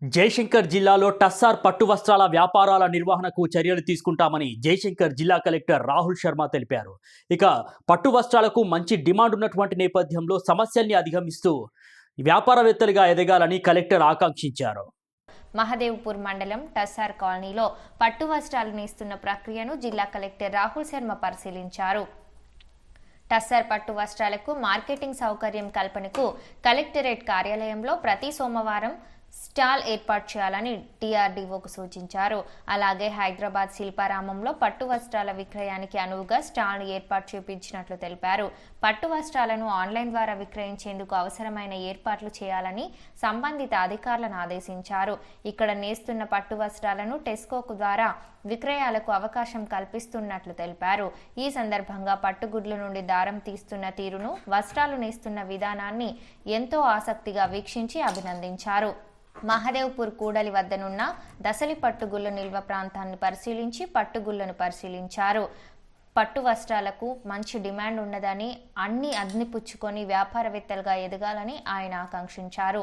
జయశంకర్ జిల్లాలో టస్సార్ పట్టు వస్త్రాల వ్యాపారాల నిర్వహణకు చర్యలు తీసుకుంటామని జయశంకర్ జిల్లా కలెక్టర్ రాహుల్ శర్మ తెలిపారు. ఇక పట్టు వస్త్రాలకు మంచి డిమాండ్ ఉన్నటువంటి నేపథ్యంలో సమస్యల్ని అధిగమిస్తూ వ్యాపారవేత్తలుగా ఎదగాలని కలెక్టర్ ఆకాంక్షించారు. మహదేవ్పూర్ మండలం టస్సార్ కాలనీలో పట్టు వస్త్రాలను ఇస్తున్న ప్రక్రియను జిల్లా కలెక్టర్ రాహుల్ శర్మ పరిశీలించారు. టస్సార్ పట్టు వస్త్రాలకు మార్కెటింగ్ సౌకర్యం కల్పనకు కలెక్టరేట్ కార్యాలయంలో ప్రతి సోమవారం స్టాల్ ఏర్పాటు చేయాలని టీఆర్డీఓకు సూచించారు. అలాగే హైదరాబాద్ శిల్పారామంలో పట్టు వస్త్రాల విక్రయానికి అనువుగా స్టాల్ను ఏర్పాటు చేయించినట్లు తెలిపారు. పట్టు వస్త్రాలను ఆన్లైన్ ద్వారా విక్రయించేందుకు అవసరమైన ఏర్పాట్లు చేయాలని సంబంధిత అధికారులను ఆదేశించారు. ఇక్కడ నేస్తున్న పట్టు వస్త్రాలను టెస్కోకు ద్వారా విక్రయాలకు అవకాశం కల్పిస్తున్నట్లు తెలిపారు. ఈ సందర్భంగా పట్టుగుడ్ల నుండి దారం తీస్తున్న తీరును, వస్త్రాలు నేస్తున్న విధానాన్ని ఎంతో ఆసక్తిగా వీక్షించి అభినందించారు. మహదేవ్పూర్ కూడలి వద్దనున్న దసలి పట్టుగుళ్ల నిల్వ ప్రాంతాన్ని పరిశీలించి పట్టుగుళ్లను పరిశీలించారు. పట్టు వస్త్రాలకు మంచి డిమాండ్ ఉన్నదని, అన్ని అందిపుచ్చుకొని వ్యాపారవేత్తలుగా ఎదగాలని ఆయన ఆకాంక్షించారు.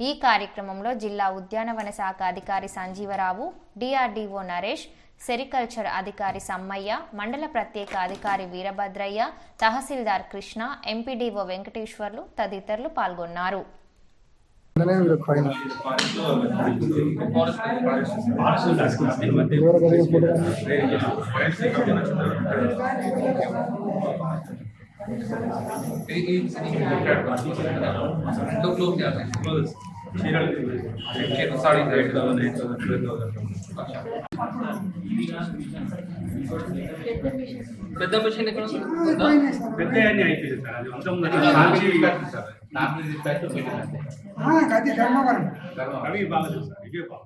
ఈ కార్యక్రమంలో జిల్లా ఉద్యానవన శాఖ అధికారి సంజీవరావు, డిఆర్డీఓ నరేష్, సెరికల్చర్ అధికారి సమ్మయ్య, మండల ప్రత్యేక అధికారి వీరభద్రయ్య, తహసీల్దార్ కృష్ణ, ఎంపీడీఓ వెంకటేశ్వర్లు తదితరులు పాల్గొన్నారు. పెద్ద మిషన్ ఎక్కడ పెద్ద అన్ని అయిపోయింది సార్. అది మొత్తం ధర్మవరం అవి బాగా సార్. ఇవే బాగా